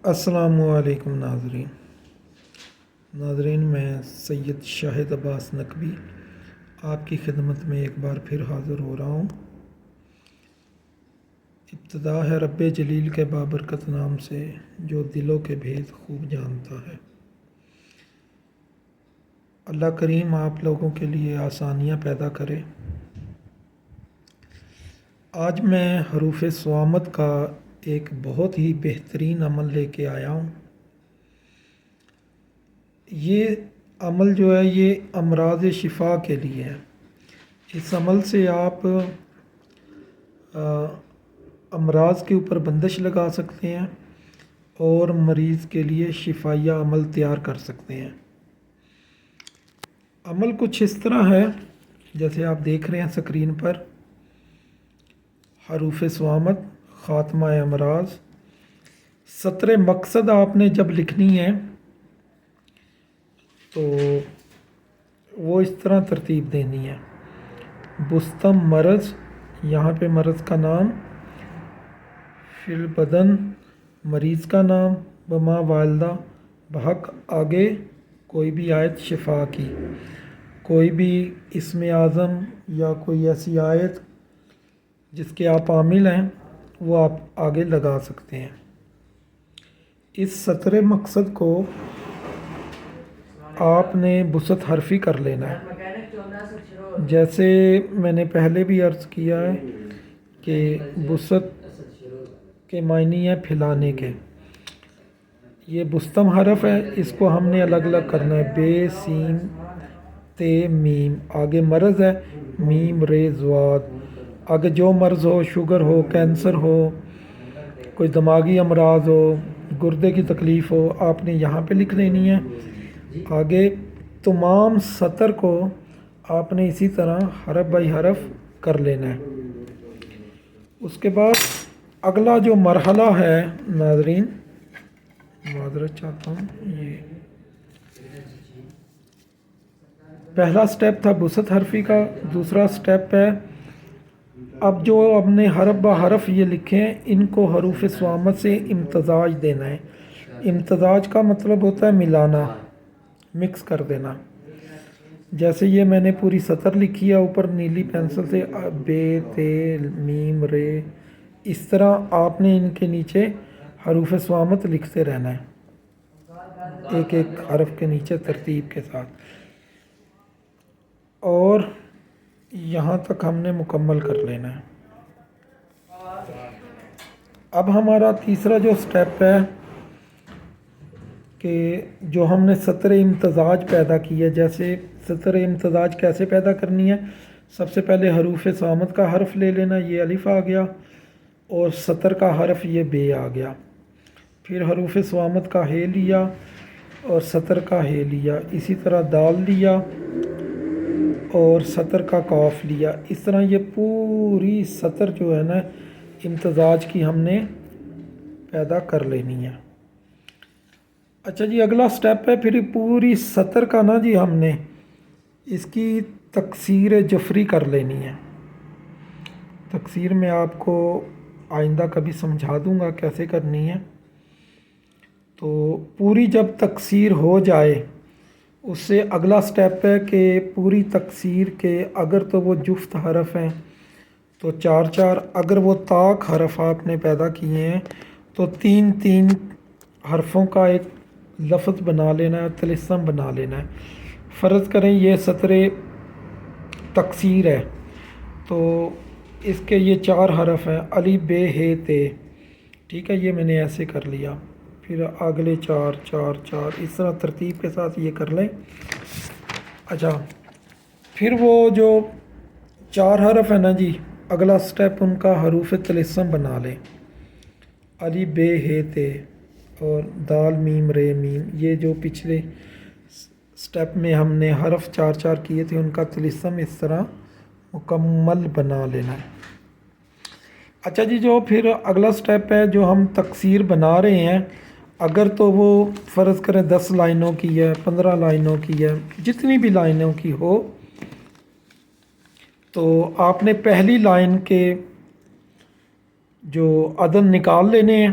السلام علیکم ناظرین، میں سید شاہد عباس نقوی آپ کی خدمت میں ایک بار پھر حاضر ہو رہا ہوں۔ ابتدا ہے رب جلیل کے بابرکت نام سے جو دلوں کے بھید خوب جانتا ہے۔ اللہ کریم آپ لوگوں کے لیے آسانیاں پیدا کرے۔ آج میں حروف صوامت کا ایک بہت ہی بہترین عمل لے کے آیا ہوں۔ یہ عمل جو ہے یہ امراض شفا کے لیے ہے۔ اس عمل سے آپ امراض کے اوپر بندش لگا سکتے ہیں اور مریض کے لیے شفائیہ عمل تیار کر سکتے ہیں۔ عمل کچھ اس طرح ہے جیسے آپ دیکھ رہے ہیں اسکرین پر، حروف صوامت، خاتمہ امراض۔ سطر مقصد آپ نے جب لکھنی ہے تو وہ اس طرح ترتیب دینی ہے: بستم مرض، یہاں پہ مرض کا نام، فی البدن مریض کا نام، بما والدہ بحق آگے کوئی بھی آیت شفا کی، کوئی بھی اسم اعظم یا کوئی ایسی آیت جس کے آپ عامل ہیں وہ آپ آگے لگا سکتے ہیں۔ اس سطر مقصد کو آپ نے بسط حرفی کر لینا ہے۔ جیسے میں نے پہلے بھی عرض کیا ہے کہ بسط کے معنی ہے پھیلانے کے۔ یہ بستم حرف ہے، اس کو ہم نے الگ الگ کرنا ہے: بے، سین، تے، میم۔ آگے مرض ہے: میم، رے، زواد۔ آگے جو مرض ہو، شوگر ہو، کینسر ہو، کوئی دماغی امراض ہو، گردے کی تکلیف ہو، آپ نے یہاں پہ لکھ لینی ہے۔ آگے تمام سطر کو آپ نے اسی طرح حرف بائی حرف کر لینا ہے۔ اس کے بعد اگلا جو مرحلہ ہے ناظرین، معذرت چاہتا ہوں، یہ پہلا سٹیپ تھا بسط حرفی کا، دوسرا سٹیپ ہے اب جو ہم نے حرف با حرف یہ لکھے ہیں ان کو حروف صوامت سے امتزاج دینا ہے۔ امتزاج کا مطلب ہوتا ہے ملانا، مکس کر دینا۔ جیسے یہ میں نے پوری سطر لکھی ہے اوپر نیلی پینسل سے، بے، تے، میم، رے، اس طرح آپ نے ان کے نیچے حروف صوامت لکھتے رہنا ہے ایک ایک حرف کے نیچے ترتیب کے ساتھ، اور یہاں تک ہم نے مکمل کر لینا ہے۔ اب ہمارا تیسرا جو سٹیپ ہے کہ جو ہم نے سطر امتزاج پیدا کی ہے، جیسے سطر امتزاج کیسے پیدا کرنی ہے، سب سے پہلے حروف صوامت کا حرف لے لینا، یہ الف آ گیا، اور سطر کا حرف یہ بے آ گیا۔ پھر حروف صوامت کا ہے لیا اور سطر کا ہے لیا، اسی طرح دال لیا اور سطر کا قاف لیا۔ اس طرح یہ پوری سطر جو ہے نا امتزاج کی ہم نے پیدا کر لینی ہے۔ اچھا جی، اگلا سٹیپ ہے پھر پوری سطر کا نا جی ہم نے اس کی تکسیر جفری کر لینی ہے۔ تکسیر میں آپ کو آئندہ کبھی سمجھا دوں گا کیسے کرنی ہے۔ تو پوری جب تکسیر ہو جائے اس سے اگلا سٹیپ ہے کہ پوری تکسیر کے اگر تو وہ جفت حرف ہیں تو 4 4، اگر وہ طاق حرف آپ نے پیدا کیے ہیں تو 3 3 حرفوں کا ایک لفظ بنا لینا ہے، طلسم بنا لینا ہے۔ فرض کریں یہ سطر تکسیر ہے تو اس کے یہ 4 حرف ہیں: الف، بے، ہے، تے، ٹھیک ہے، یہ میں نے ایسے کر لیا۔ پھر اگلے 4 4 4 اس طرح ترتیب کے ساتھ یہ کر لیں۔ اچھا، پھر وہ جو 4 حرف ہیں نا جی، اگلا سٹیپ ان کا حروف طلسم بنا لیں: الف، بے، ہے، تے، اور دال، میم، رے، میم۔ یہ جو پچھلے سٹیپ میں ہم نے حرف 4 4 کیے تھے ان کا طلسم اس طرح مکمل بنا لینا ہے۔ اچھا جی، جو پھر اگلا سٹیپ ہے جو ہم تکسیر بنا رہے ہیں، اگر تو وہ فرض کریں 10 لائنوں کی ہے، 15 لائنوں کی ہے، جتنی بھی لائنوں کی ہو، تو آپ نے پہلی لائن کے جو عدد نکال لینے ہیں۔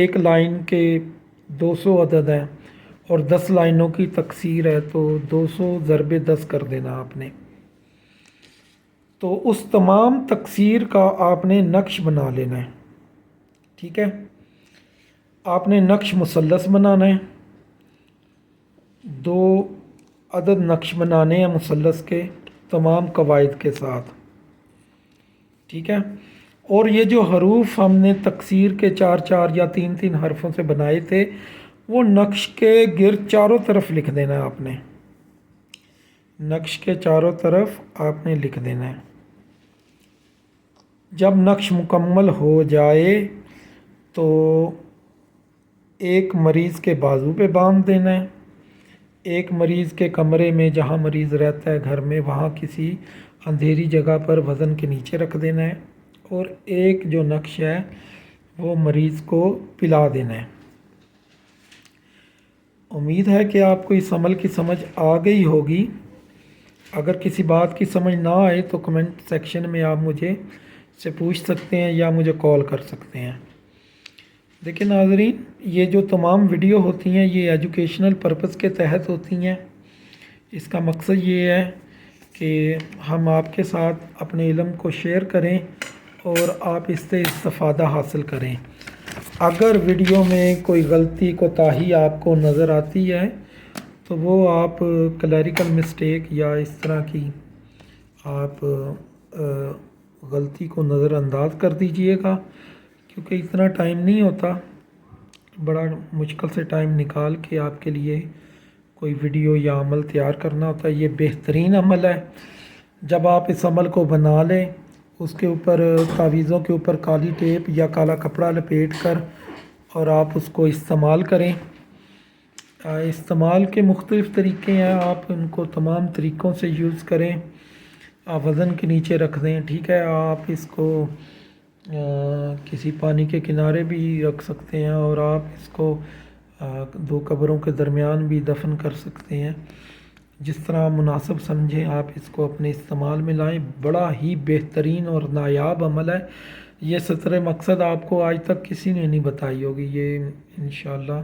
ایک لائن کے 200 عدد ہیں اور 10 لائنوں کی تکسیر ہے تو 200 ضرب 10 کر دینا آپ نے۔ تو اس تمام تکسیر کا آپ نے نقش بنا لینا ہے، ٹھیک ہے۔ آپ نے نقش مثلث بنانا ہے، 2 عدد نقش بنانے ہیں مثلث کے تمام قواعد کے ساتھ، ٹھیک ہے۔ اور یہ جو حروف ہم نے تکسیر کے 4 یا 3 حرفوں سے بنائے تھے وہ نقش کے گرد چاروں طرف لکھ دینا ہے آپ نے، نقش کے چاروں طرف آپ نے لکھ دینا ہے۔ جب نقش مکمل ہو جائے تو ایک مریض کے بازو پہ باندھ دینا ہے، ایک مریض کے کمرے میں جہاں مریض رہتا ہے گھر میں وہاں کسی اندھیری جگہ پر وزن کے نیچے رکھ دینا ہے، اور ایک جو نقش ہے وہ مریض کو پلا دینا ہے۔ امید ہے کہ آپ کو اس عمل کی سمجھ آ گئی ہوگی۔ اگر کسی بات کی سمجھ نہ آئے تو کمنٹ سیکشن میں آپ مجھے سے پوچھ سکتے ہیں یا مجھے کال کر سکتے ہیں۔ دیکھیں ناظرین، یہ جو تمام ویڈیو ہوتی ہیں یہ ایجوکیشنل پرپس کے تحت ہوتی ہیں۔ اس کا مقصد یہ ہے کہ ہم آپ کے ساتھ اپنے علم کو شیئر کریں اور آپ اس سے استفادہ حاصل کریں۔ اگر ویڈیو میں کوئی غلطی کوتاہی آپ کو نظر آتی ہے تو وہ آپ کلیریکل مسٹیک یا اس طرح کی آپ غلطی کو نظر انداز کر دیجئے گا، کیونکہ اتنا ٹائم نہیں ہوتا، بڑا مشکل سے ٹائم نکال کے آپ کے لیے کوئی ویڈیو یا عمل تیار کرنا ہوتا ہے۔ یہ بہترین عمل ہے۔ جب آپ اس عمل کو بنا لیں، اس کے اوپر تعویذوں کے اوپر کالی ٹیپ یا کالا کپڑا لپیٹ کر اور آپ اس کو استعمال کریں۔ استعمال کے مختلف طریقے ہیں، آپ ان کو تمام طریقوں سے یوز کریں۔ آپ وزن کے نیچے رکھ دیں، ٹھیک ہے۔ آپ اس کو کسی پانی کے کنارے بھی رکھ سکتے ہیں اور آپ اس کو 2 قبروں کے درمیان بھی دفن کر سکتے ہیں۔ جس طرح مناسب سمجھیں آپ اس کو اپنے استعمال میں لائیں۔ بڑا ہی بہترین اور نایاب عمل ہے۔ یہ ستر مقصد آپ کو آج تک کسی نے نہیں بتائی ہوگی۔ یہ انشاءاللہ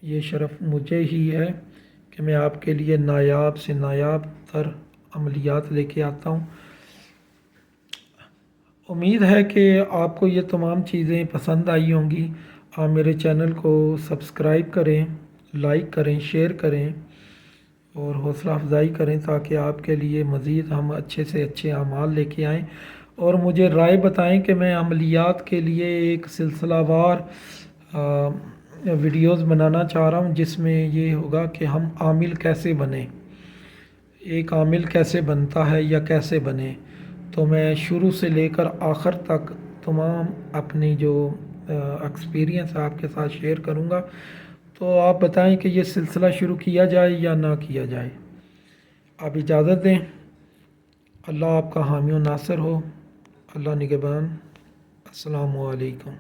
یہ شرف مجھے ہی ہے کہ میں آپ کے لیے نایاب سے نایاب تر عملیات لے کے آتا ہوں۔ امید ہے کہ آپ کو یہ تمام چیزیں پسند آئی ہوں گی۔ آپ میرے چینل کو سبسکرائب کریں، لائک کریں، شیئر کریں اور حوصلہ افزائی کریں تاکہ آپ کے لیے مزید ہم اچھے سے اچھے اعمال لے کے آئیں، اور مجھے رائے بتائیں کہ میں عملیات کے لیے ایک سلسلہ وار ویڈیوز بنانا چاہ رہا ہوں جس میں یہ ہوگا کہ ہم عامل کیسے بنیں، ایک عامل کیسے بنتا ہے یا کیسے بنے۔ تو میں شروع سے لے کر آخر تک تمام اپنی جو ایکسپیرینس آپ کے ساتھ شیئر کروں گا۔ تو آپ بتائیں کہ یہ سلسلہ شروع کیا جائے یا نہ کیا جائے۔ آپ اجازت دیں۔ اللہ آپ کا حامی و ناصر ہو۔ اللہ نگہبان۔ السلام علیکم۔